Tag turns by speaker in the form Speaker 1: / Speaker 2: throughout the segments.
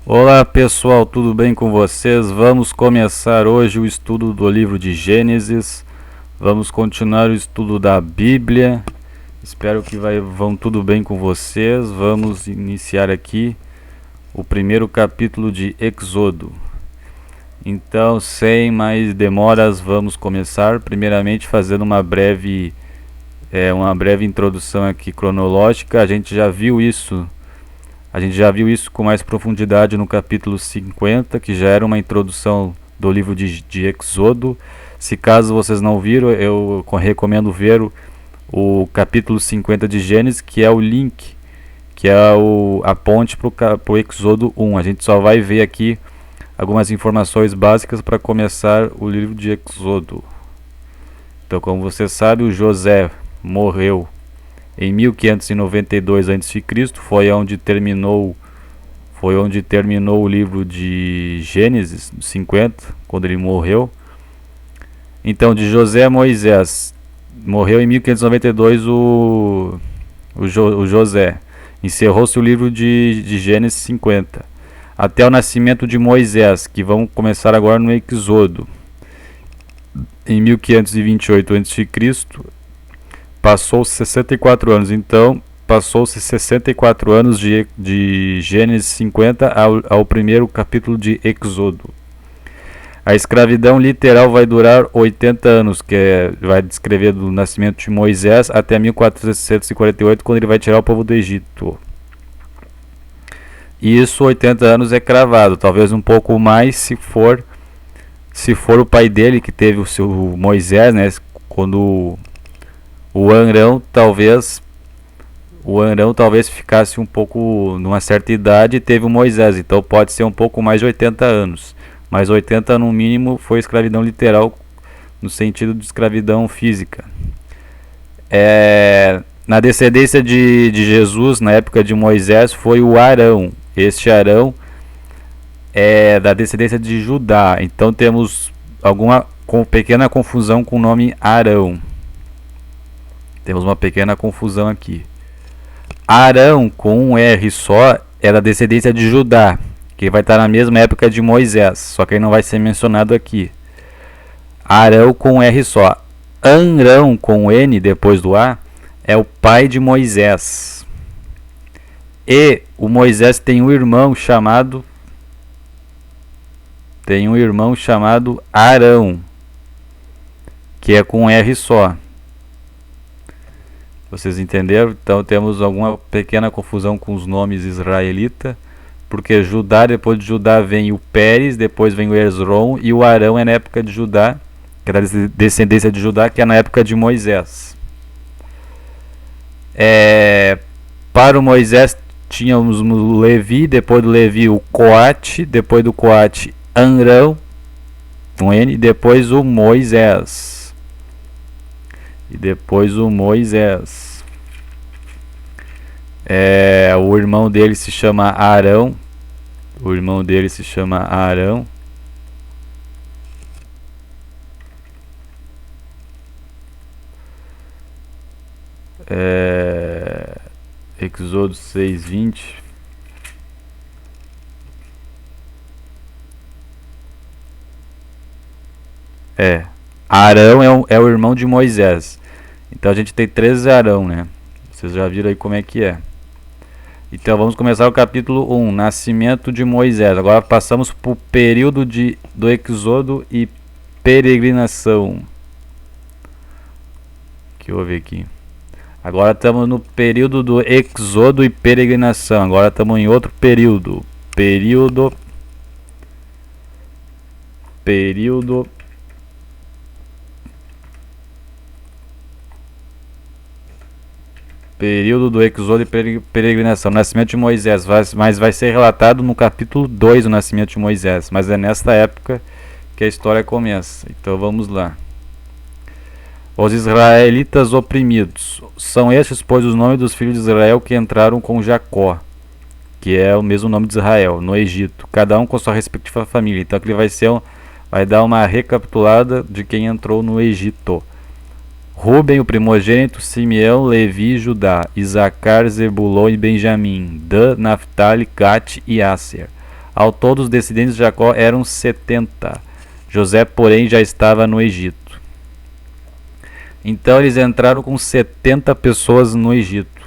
Speaker 1: Olá pessoal, tudo bem com vocês? Vamos começar hoje o estudo do livro de Gênesis. Vamos continuar o estudo da Bíblia. Espero que vão tudo bem com vocês. Vamos iniciar aqui o primeiro capítulo de Êxodo. Então, sem mais demoras, vamos começar. Primeiramente, fazendo uma breve introdução aqui cronológica. A gente já viu isso com mais profundidade no capítulo 50, que já era uma introdução do livro de Êxodo. Se caso vocês não viram, eu recomendo ver o capítulo 50 de Gênesis, que é o link, que é a ponte para o Êxodo 1. A gente só vai ver aqui algumas informações básicas para começar o livro de Êxodo. Então, como você sabe, o José morreu em 1592 a.C., foi onde terminou o livro de Gênesis 50, quando ele morreu. Então, de José a Moisés, morreu em 1592 o José. Encerrou-se o livro de Gênesis 50. Até o nascimento de Moisés, que vamos começar agora no Êxodo. Em 1528 a.C., passou-se 64 anos. Então, passou-se 64 anos de Gênesis 50 ao primeiro capítulo de Êxodo. A escravidão literal vai durar 80 anos, vai descrever do nascimento de Moisés até 1448, quando ele vai tirar o povo do Egito. E isso, 80 anos é cravado, talvez um pouco mais se for o pai dele que teve o seu Moisés, né? Quando o Arão talvez ficasse um pouco numa certa idade e teve o Moisés, então pode ser um pouco mais de 80 anos. Mas 80 no mínimo foi escravidão literal, no sentido de escravidão física. Na descendência de Jesus, na época de Moisés, foi o Arão. Este Arão é da descendência de Judá, então temos alguma pequena confusão com o nome Arão. Temos uma pequena confusão aqui. Arão, com um R só, é da descendência de Judá, que vai estar na mesma época de Moisés, só que ele não vai ser mencionado aqui. Arão com R só. Arão com N depois do A é o pai de Moisés. E o Moisés tem um irmão chamado Arão, que é com R só. Vocês entenderam? Então temos alguma pequena confusão com os nomes israelitas, porque Judá, depois de Judá vem o Pérez, depois vem o Esrom, e o Arão é na época de Judá, que é da descendência de Judá, que é na época de Moisés. Para o Moisés tínhamos o Levi, depois do Levi o Coate, depois do Coate Amrão, com N, e depois o Moisés. O irmão dele se chama Arão. Êxodo 6:20. Arão é o irmão de Moisés. Então a gente tem 13 Arão, né? Vocês já viram aí como é que é. Então vamos começar o capítulo 1, nascimento de Moisés. Agora passamos para o período do Êxodo e peregrinação. Que houve aqui? Agora estamos no período do Êxodo e peregrinação. Agora estamos em outro período. Período do Êxodo e peregrinação. Nascimento de Moisés, mas vai ser relatado no capítulo 2 o nascimento de Moisés. Mas é nesta época que a história começa. Então vamos lá. Os israelitas oprimidos. São estes, pois, os nomes dos filhos de Israel que entraram com Jacó, que é o mesmo nome de Israel, no Egito. Cada um com sua respectiva família. Então aqui vai dar uma recapitulada de quem entrou no Egito. Ruben, o primogênito, Simeão, Levi, Judá, Isacar, Zebulon e Benjamim, Dan, Naftali, Gad e Asser. Ao todo, os descendentes de Jacó eram 70. José, porém, já estava no Egito. Então eles entraram com 70 pessoas no Egito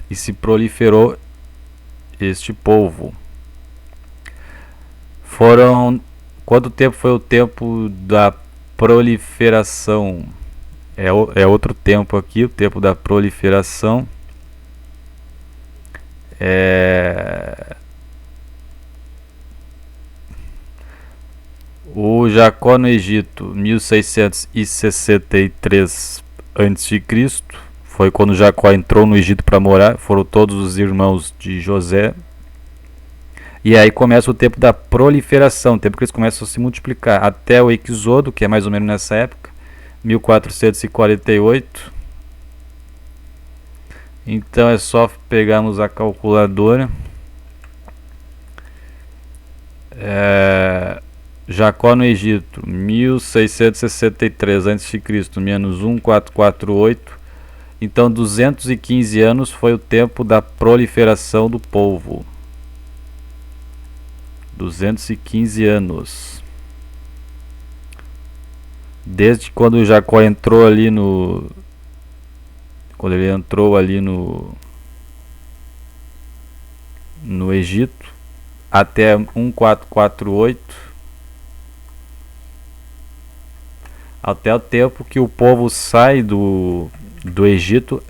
Speaker 1: e se proliferou este povo. Quanto tempo foi o tempo da proliferação? É outro tempo aqui, o tempo da proliferação. O Jacó no Egito, 1663 a.C., foi quando Jacó entrou no Egito para morar, foram todos os irmãos de José. E aí começa o tempo da proliferação, o tempo que eles começam a se multiplicar, até o Êxodo, que é mais ou menos nessa época, 1448. Então é só pegarmos a calculadora. Jacó no Egito, 1663 a.C., menos 1448. Então 215 anos foi o tempo da proliferação do povo. 215 anos. Desde quando Jacó entrou ali no... Quando ele entrou ali no Egito, até 1448, até o tempo que o povo sai do Egito,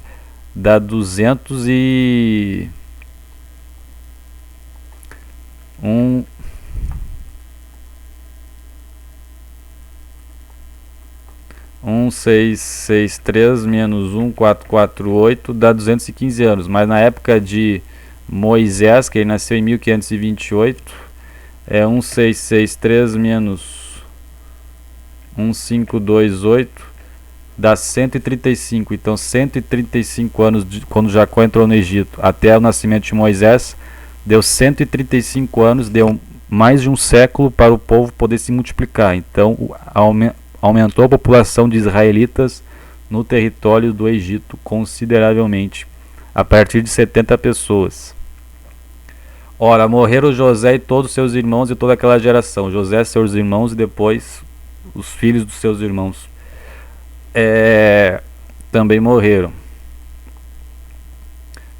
Speaker 1: dá 1663 menos 1448 dá 215 anos, mas na época de Moisés, que ele nasceu em 1528, é 1663 menos 1528 dá 135. Então 135 anos quando Jacó entrou no Egito até o nascimento de Moisés, deu 135 anos, deu mais de um século para o povo poder se multiplicar. Então aumentou a população de israelitas no território do Egito consideravelmente, a partir de 70 pessoas. Ora, morreram José e todos seus irmãos e toda aquela geração. José, seus irmãos e depois os filhos dos seus irmãos também morreram.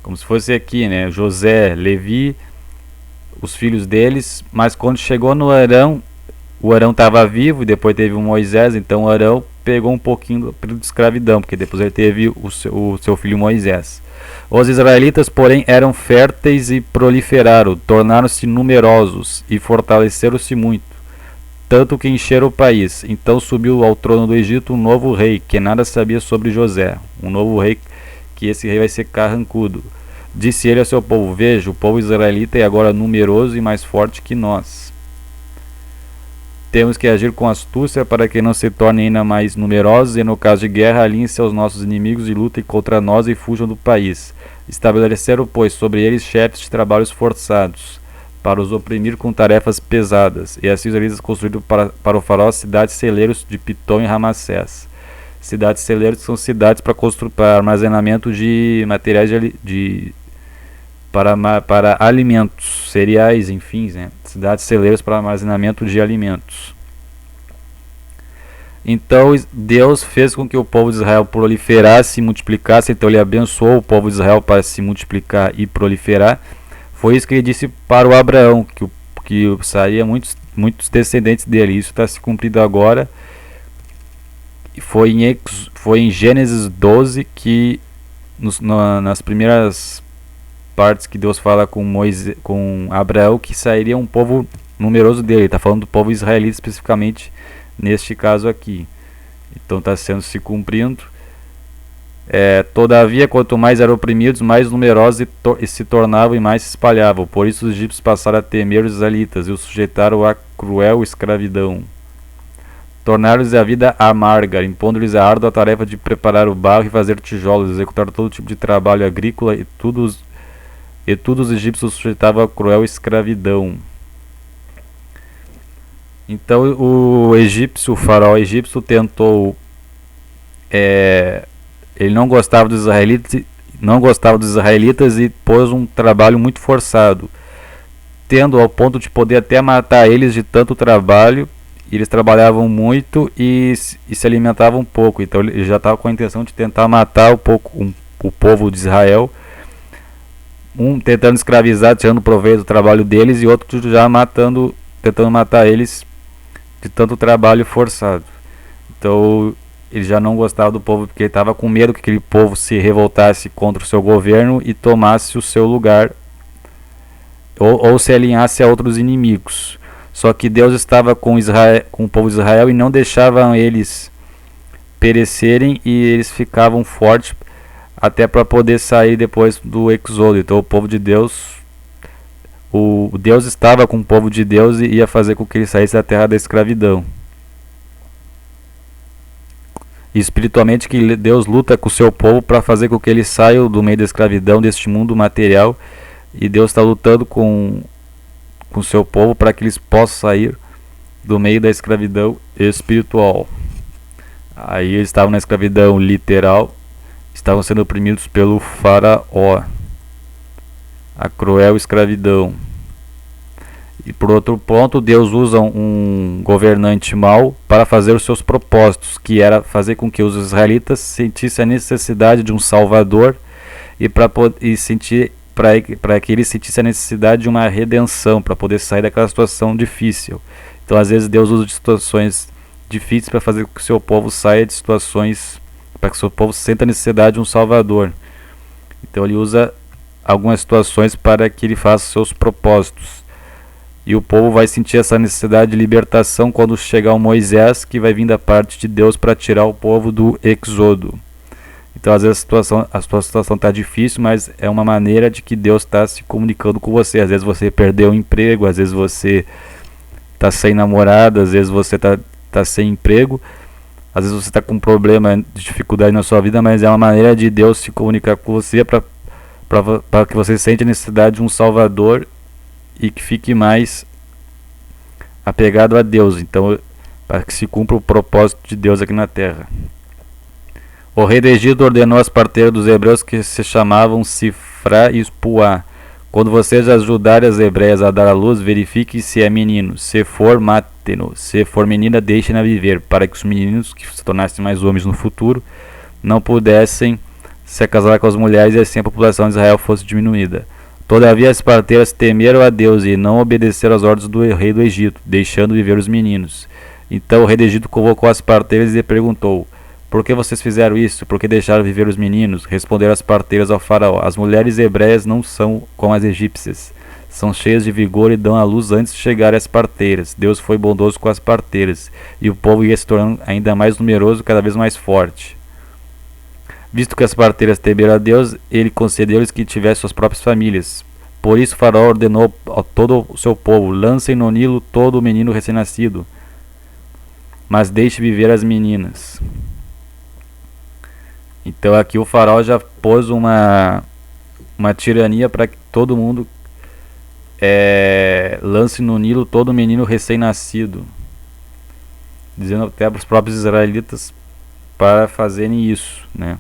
Speaker 1: Como se fosse aqui, né? José, Levi, os filhos deles. Mas quando chegou no Arão, o Arão estava vivo e depois teve o Moisés. Então o Arão pegou um pouquinho do período de escravidão, porque depois ele teve o seu filho Moisés. Os israelitas, porém, eram férteis e proliferaram, tornaram-se numerosos e fortaleceram-se muito, tanto que encheram o país. Então subiu ao trono do Egito um novo rei, que nada sabia sobre José. Um novo rei, que esse rei vai ser carrancudo. Disse ele ao seu povo: veja, o povo israelita é agora numeroso e mais forte que nós. Temos que agir com astúcia para que não se tornem ainda mais numerosos e, no caso de guerra, alinhem-se aos nossos inimigos e lutem contra nós e fujam do país. Estabeleceram, pois, sobre eles chefes de trabalhos forçados, para os oprimir com tarefas pesadas. E assim os israelitas construíram para o faraó cidades celeiros de Pitom e Ramassés. Cidades celeiros são cidades para armazenamento de materiais para alimentos, cereais, enfim, né? Cidades celeiras para armazenamento de alimentos. Então Deus fez com que o povo de Israel proliferasse e multiplicasse. Então ele abençoou o povo de Israel para se multiplicar e proliferar. Foi isso que ele disse para o Abraão, que saía muitos descendentes dele. Isso está se cumprindo agora. Foi em Gênesis 12 que nas primeiras partes que Deus fala com Abraão, que sairia um povo numeroso dele. Ele está falando do povo israelita especificamente neste caso aqui. Então está se cumprindo. Todavia, quanto mais eram oprimidos, mais numerosos se tornavam e mais se espalhavam. Por isso os egípcios passaram a temer os israelitas e os sujeitaram a cruel escravidão. Tornaram-lhes a vida amarga, impondo-lhes a árdua tarefa de preparar o barro e fazer tijolos, executar todo tipo de trabalho agrícola, e tudo os egípcios sujeitavam a cruel escravidão. Então o faraó egípcio tentou, ele não gostava dos israelitas e pôs um trabalho muito forçado. tendo ao ponto de poder até matar eles de tanto trabalho. Eles trabalhavam muito e se alimentavam pouco, então ele já estava com a intenção de tentar matar o povo de Israel, um tentando escravizar, tirando proveito do trabalho deles, e outro já tentando matar eles de tanto trabalho forçado. Então ele já não gostava do povo, porque ele estava com medo que aquele povo se revoltasse contra o seu governo e tomasse o seu lugar, ou se alinhasse a outros inimigos. Só que Deus estava com o povo de Israel e não deixava eles perecerem, e eles ficavam fortes até para poder sair depois do Êxodo. Então o povo de Deus, o Deus estava com o povo de Deus e ia fazer com que ele saísse da terra da escravidão. E espiritualmente que Deus luta com o seu povo para fazer com que ele saia do meio da escravidão, deste mundo material, e Deus está lutando com o seu povo para que eles possam sair do meio da escravidão espiritual. Aí eles estavam na escravidão literal, estavam sendo oprimidos pelo faraó, a cruel escravidão. E por outro ponto, Deus usa um governante mau para fazer os seus propósitos, que era fazer com que os israelitas sentissem a necessidade de um salvador, e para que eles sentissem a necessidade de uma redenção, para poder sair daquela situação difícil. Então às vezes Deus usa de situações difíceis para fazer com que o seu povo saia de situações, para que o seu povo sinta a necessidade de um salvador. Então ele usa algumas situações para que ele faça seus propósitos. E o povo vai sentir essa necessidade de libertação quando chegar o Moisés, que vai vir da parte de Deus para tirar o povo do Êxodo. Então às vezes a sua situação está difícil, mas é uma maneira de que Deus está se comunicando com você. Às vezes você perdeu o emprego, às vezes você está sem namorada, às vezes você está sem emprego, às vezes você está com um problema de dificuldade na sua vida, mas é uma maneira de Deus se comunicar com você para que você sente a necessidade de um Salvador e que fique mais apegado a Deus. Então, para que se cumpra o propósito de Deus aqui na terra. O rei do Egito ordenou às parteiras dos hebreus, que se chamavam Sifrá e Puá: quando vocês ajudarem as hebreias a dar à luz, verifique se é menino. Se for, mate-no. Se for menina, deixem-na viver, para que os meninos, que se tornassem mais homens no futuro, não pudessem se casar com as mulheres, e assim a população de Israel fosse diminuída. Todavia as parteiras temeram a Deus e não obedeceram às ordens do rei do Egito, deixando viver os meninos. Então o rei do Egito convocou as parteiras e perguntou: por que vocês fizeram isso? Por que deixaram viver os meninos? Responderam as parteiras ao faraó: as mulheres hebreias não são como as egípcias. São cheias de vigor e dão à luz antes de chegarem as parteiras. Deus foi bondoso com as parteiras, e o povo ia se tornando ainda mais numeroso, cada vez mais forte. Visto que as parteiras temeram a Deus, ele concedeu-lhes que tivessem suas próprias famílias. Por isso o faraó ordenou a todo o seu povo: lancem no Nilo todo o menino recém-nascido, mas deixe viver as meninas. Então aqui o faraó já pôs uma tirania para que todo mundo lance no Nilo todo menino recém-nascido, dizendo até para os próprios israelitas para fazerem isso, né?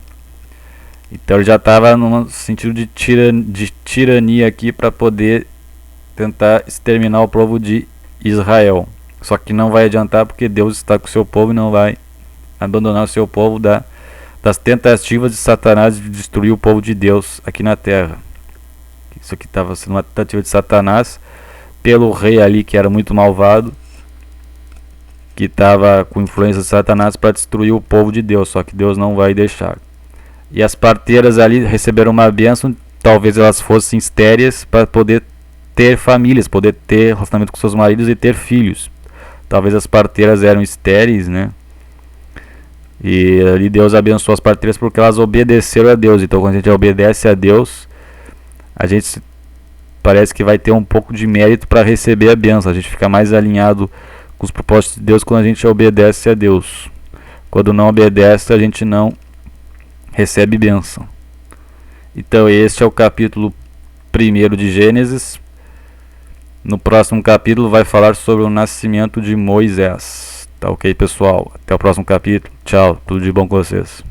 Speaker 1: Então ele já estava num sentido de tirania aqui para poder tentar exterminar o povo de Israel. Só que não vai adiantar, porque Deus está com o seu povo e não vai abandonar o seu povo das tentativas de Satanás de destruir o povo de Deus aqui na terra. Isso aqui estava sendo uma tentativa de Satanás pelo rei ali, que era muito malvado, que estava com influência de Satanás para destruir o povo de Deus. Só que Deus não vai deixar. E as parteiras ali receberam uma bênção. Talvez elas fossem estéreis para poder ter famílias, poder ter relacionamento com seus maridos e ter filhos. Talvez as parteiras eram estéreis, né? E ali Deus abençoou as parteiras porque elas obedeceram a Deus. Então quando a gente obedece a Deus, a gente parece que vai ter um pouco de mérito para receber a bênção. A gente fica mais alinhado com os propósitos de Deus quando a gente obedece a Deus. Quando não obedece, a gente não recebe bênção. Então este é o capítulo 1 de Gênesis. No próximo capítulo vai falar sobre o nascimento de Moisés. Tá ok, pessoal? Até o próximo capítulo. Tchau, tudo de bom com vocês.